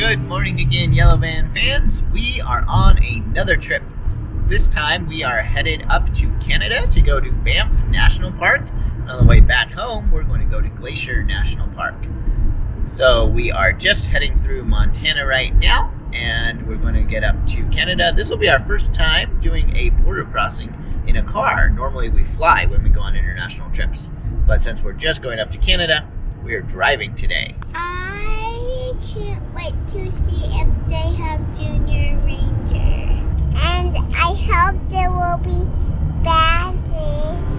Good morning again, Yellow Van fans. We are on another trip. This time we are headed up to Canada to go to Banff National Park. On the way back home, we're going to go to Glacier National Park. So we are just heading through Montana right now, and we're going to get up to Canada. This will be our first time doing a border crossing in a car. Normally we fly when we go on international trips, but since we're just going up to Canada, we are driving today. I can't wait to see if they have Junior Ranger. And I hope there will be badges.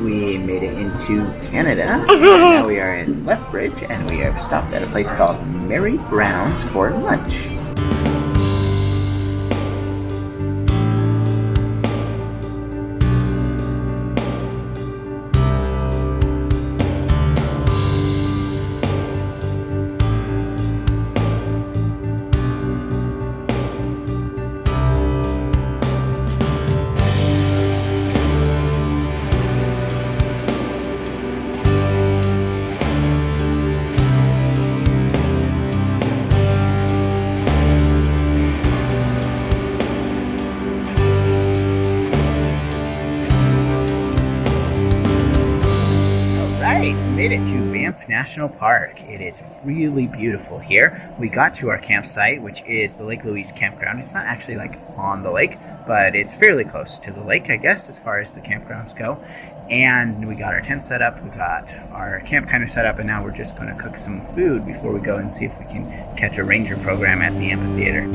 We made it into Canada. Now we are in Lethbridge, and we have stopped at a place called Mary Brown's for lunch. Made it to Banff National Park. It is really beautiful here. We got to our campsite, which is the Lake Louise campground. It's not actually like on the lake, but it's fairly close to the lake, I guess, as far as the campgrounds go. And we got our tent set up, we got our camp kind of set up, and now we're just going to cook some food before we go and see if we can catch a ranger program at the amphitheater.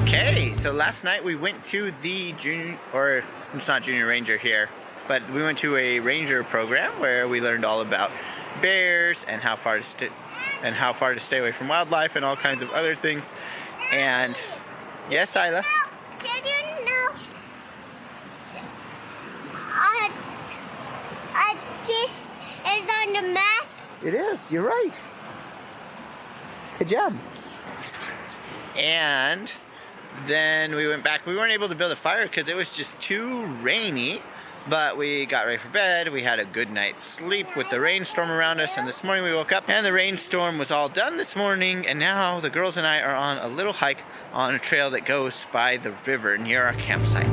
Okay, so last night we went to the it's not Junior Ranger here, but we went to a ranger program where we learned all about bears and how far to stay away from wildlife and all kinds of other things. And yes, Isla? Did you know this is on the map? It is, you're right. Good job. And then we went back. We weren't able to build a fire because it was just too rainy, but we got ready for bed. We had a good night's sleep with the rainstorm around us, and this morning we woke up and the rainstorm was all done this morning, and now the girls and I are on a little hike on a trail that goes by the river near our campsite.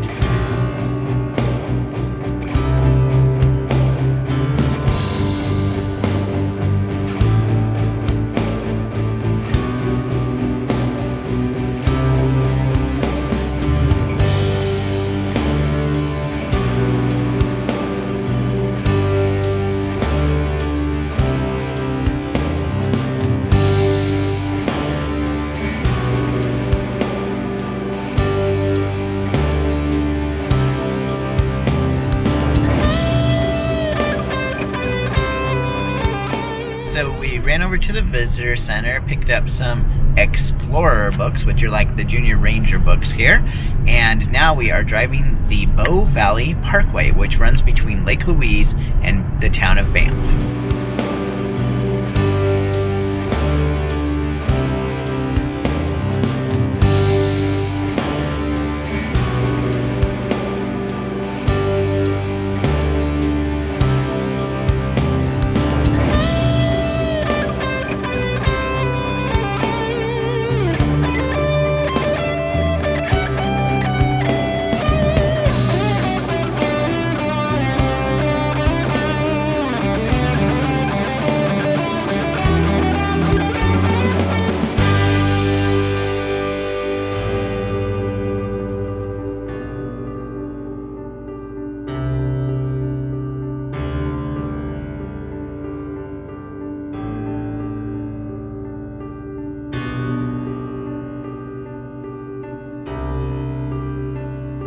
So we ran over to the visitor center, picked up some Explorer books, which are like the Junior Ranger books here, and now we are driving the Bow Valley Parkway, which runs between Lake Louise and the town of Banff.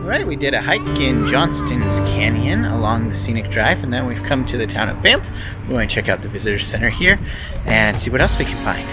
Alright, we did a hike in Johnston's Canyon along the scenic drive, and then we've come to the town of Banff. We're going to check out the visitor center here and see what else we can find.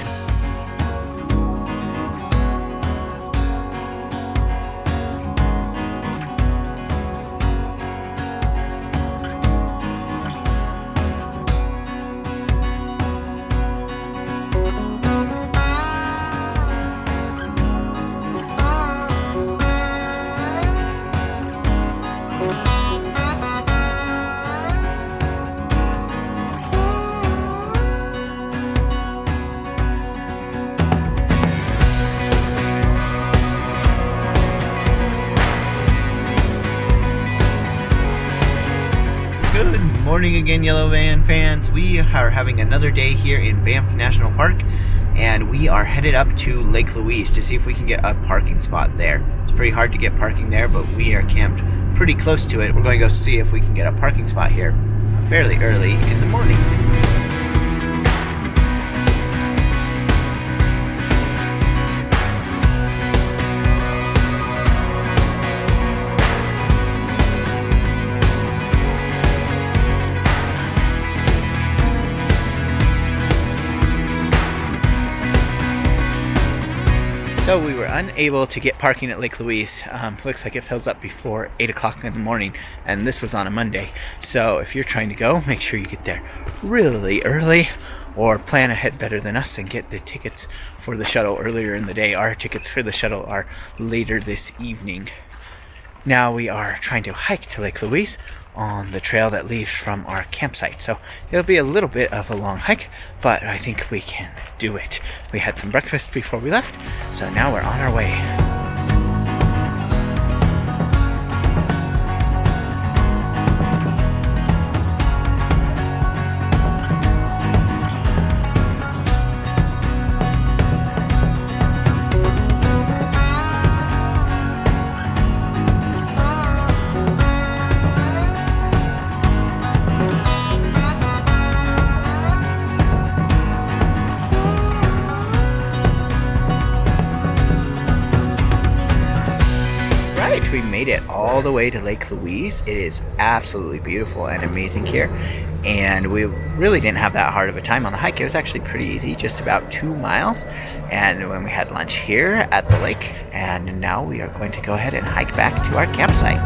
morning again, Yellow Van fans. We are having another day here in Banff National Park, and we are headed up to Lake Louise to see if we can get a parking spot there. It's pretty hard to get parking there, but we are camped pretty close to it. We're going to go see if we can get a parking spot here fairly early in the morning. So we were unable to get parking at Lake Louise. Looks like it fills up before 8 o'clock in the morning, and this was on a Monday. So if you're trying to go, make sure you get there really early, or plan ahead better than us and get the tickets for the shuttle earlier in the day. Our tickets for the shuttle are later this evening. Now we are trying to hike to Lake Louise on the trail that leaves from our campsite. So it'll be a little bit of a long hike, but I think we can do it. We had some breakfast before we left, so now we're on our way. We made it all the way to Lake Louise. It is absolutely beautiful and amazing here, and we really didn't have that hard of a time on the hike. It was actually pretty easy, just about 2 miles, and when we had lunch here at the lake, and now we are going to go ahead and hike back to our campsite.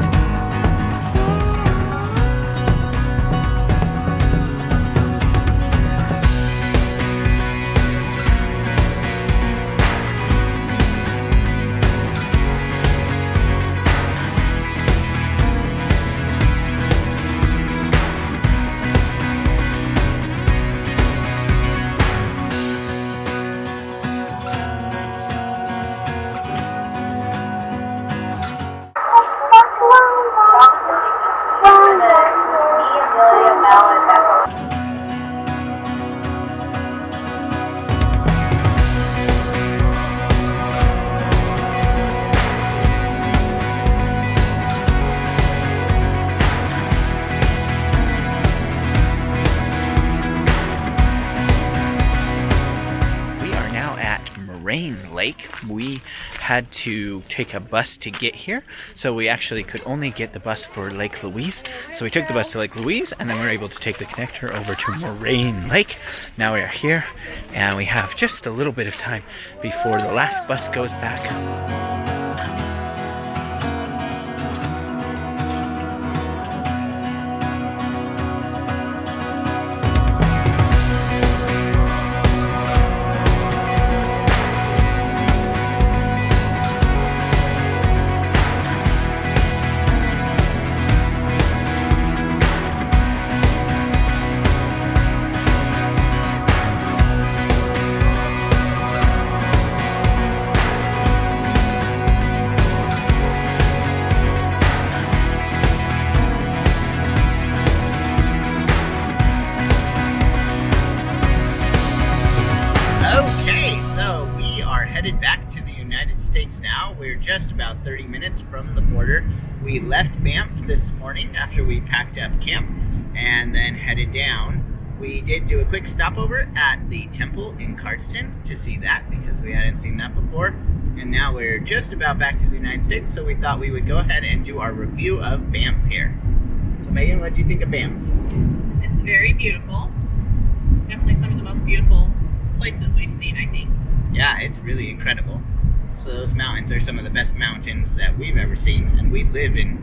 Moraine Lake. We had to take a bus to get here, so we actually could only get the bus for Lake Louise. So we took the bus to Lake Louise, and then we were able to take the connector over to Moraine Lake. Now we are here, and we have just a little bit of time before the last bus goes back. Headed back to the United States now. We're just about 30 minutes from the border. We left Banff this morning after we packed up camp and then headed down. We did do a quick stopover at the temple in Cardston to see that because we hadn't seen that before. And now we're just about back to the United States, so we thought we would go ahead and do our review of Banff here. So Megan, what did you think of Banff? It's very beautiful. Definitely some of the most beautiful places we've seen, I think. Yeah, it's really incredible. So those mountains are some of the best mountains that we've ever seen, and we live in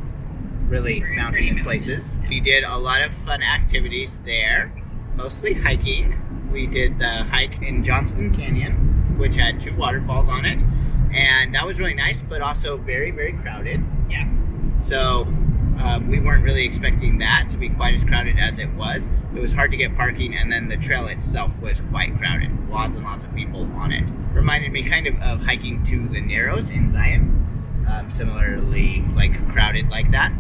really mountainous places. We did a lot of fun activities there, mostly hiking. We did the hike in Johnston Canyon, which had 2 waterfalls on it, and that was really nice, but also very, very crowded. Yeah. So we weren't really expecting that to be quite as crowded as it was. It was hard to get parking, and then the trail itself was quite crowded. Lots and lots of people on it. Reminded me kind of hiking to the Narrows in Zion. Similarly, like crowded like that.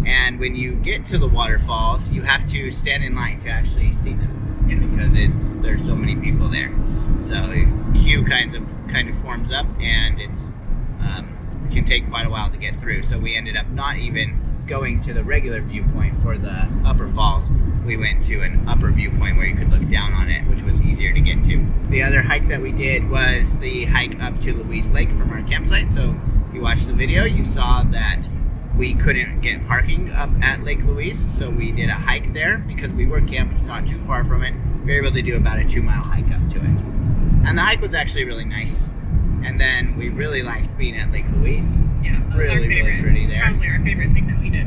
And when you get to the waterfalls, you have to stand in line to actually see them, because there's so many people there. So a queue kind of forms up, and it can take quite a while to get through. So we ended up not even going to the regular viewpoint for the upper falls. We went to an upper viewpoint where you could look down on it, which was easier to get to. The other hike that we did was the hike up to Louise Lake from our campsite. So if you watched the video, you saw that we couldn't get parking up at Lake Louise, so we did a hike there because we were camped not too far from it. We were able to do about a 2-mile hike up to it. And the hike was actually really nice. And then we really liked being at Lake Louise. Yeah, that was really, our favorite. really pretty there. Probably our favorite thing that we did.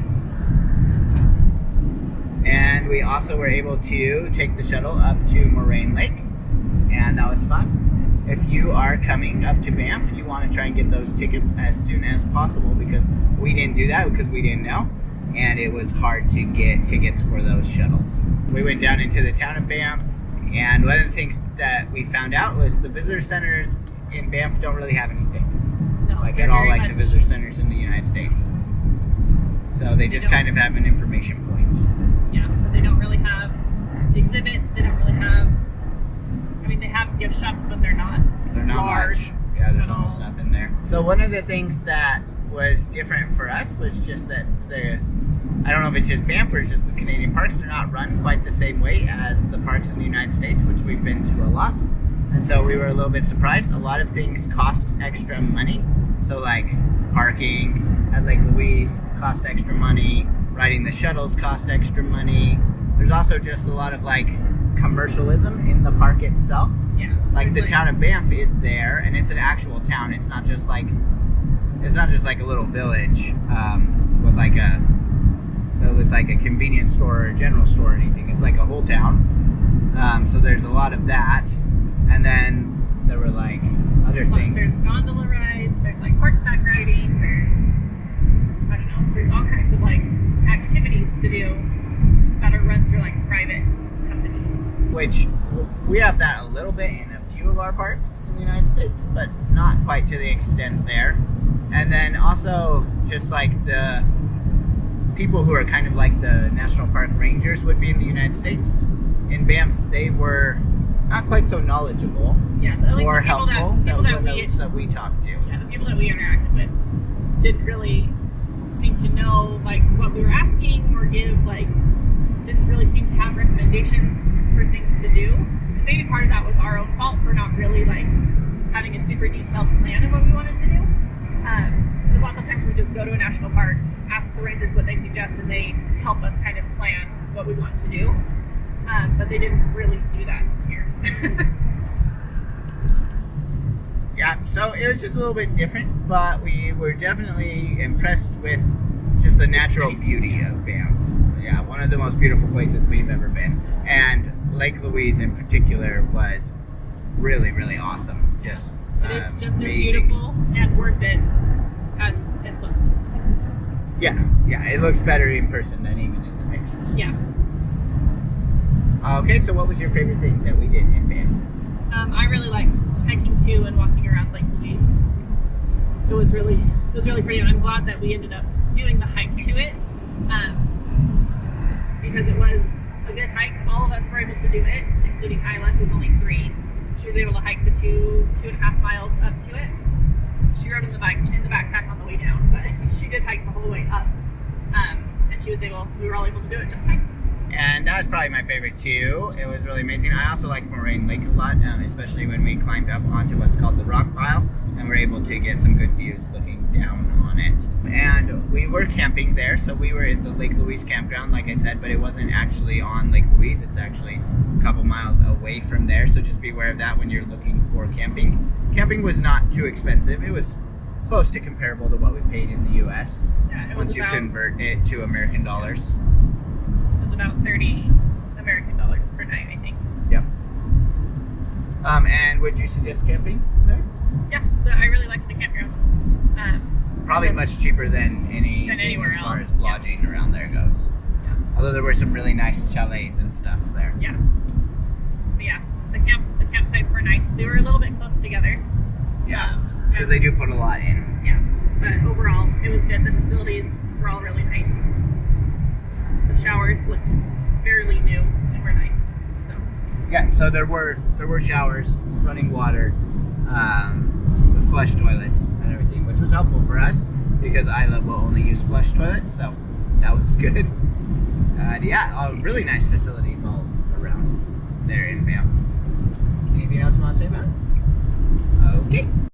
And we also were able to take the shuttle up to Moraine Lake, and that was fun. If you are coming up to Banff, you want to try and get those tickets as soon as possible, because we didn't do that because we didn't know, and it was hard to get tickets for those shuttles. We went down into the town of Banff, and one of the things that we found out was the visitor centers in Banff don't really have anything. No, At all like the visitor centers in the United States. So they just kind of have an information point. Yeah, but they don't really have exhibits. They don't really have. I mean, they have gift shops, but they're not large. Much. Yeah, there's at almost all. nothing there. So one of the things that was different for us was just that I don't know if it's just Banff or it's just the Canadian parks, they're not run quite the same way as the parks in the United States, which we've been to a lot. And so we were a little bit surprised. A lot of things cost extra money. So like parking at Lake Louise cost extra money. Riding the shuttles cost extra money. There's also just a lot of like commercialism in the park itself. Yeah. Like the town of Banff is there, and it's an actual town. It's not just like a little village with like a convenience store or a general store or anything. It's like a whole town. So there's a lot of that. And then there were like other things. There's gondola rides, there's like horseback riding, there's all kinds of like activities to do that are run through like private companies. Which we have that a little bit in a few of our parks in the United States, but not quite to the extent there. And then also just like the people who are kind of like the national park rangers would be in the United States. In Banff, they were not quite so knowledgeable, yeah, at least or the people helpful that we talked to. Yeah, the people that we interacted with didn't really seem to know like what we were asking or didn't really seem to have recommendations for things to do. And maybe part of that was our own fault for not really like having a super detailed plan of what we wanted to do. Because lots of times we just go to a national park, ask the rangers what they suggest, and they help us kind of plan what we want to do. But they didn't really do that here. Yeah, so it was just a little bit different, but we were definitely impressed with just the natural beauty of Banff. Yeah, one of the most beautiful places we've ever been. And Lake Louise in particular was really, really awesome. It is just as amazing. beautiful and worth it as it looks. Yeah, it looks better in person than even in the pictures. Yeah. Okay, so what was your favorite thing that we did in Banff? I really liked hiking to and walking around Lake Louise. It was really pretty, and I'm glad that we ended up doing the hike to it, because it was a good hike. All of us were able to do it, including Isla, who's only 3. She was able to hike the 2.5 miles up to it. She rode in the backpack on the way down, but she did hike the whole way up, and we were all able to do it just fine. And that was probably my favorite too. It was really amazing. I also like Moraine Lake a lot, especially when we climbed up onto what's called the rock pile, and were able to get some good views looking down on it. And we were camping there, so we were at the Lake Louise campground, like I said, but it wasn't actually on Lake Louise. It's actually a couple miles away from there, so just be aware of that when you're looking for camping. Camping was not too expensive. It was close to comparable to what we paid in the U.S. Yeah, once you convert it to American dollars. It was about $30 American dollars per night, I think. Yep. And would you suggest camping there? Yeah, I really liked the campground. Probably much cheaper than anywhere as far else, as lodging around there goes. Yeah. Although there were some really nice chalets and stuff there. Yeah. But yeah, the campsites were nice. They were a little bit close together. Yeah, because they do put a lot in. Yeah, but overall, it was good. The facilities were all really nice. The showers looked fairly new and were nice. So Yeah, so there were showers, running water, with flush toilets and everything, which was helpful for us because Isla will only use flush toilets, so that was good. And yeah, really nice facilities all around there in Banff. Anything else you want to say about it? Okay.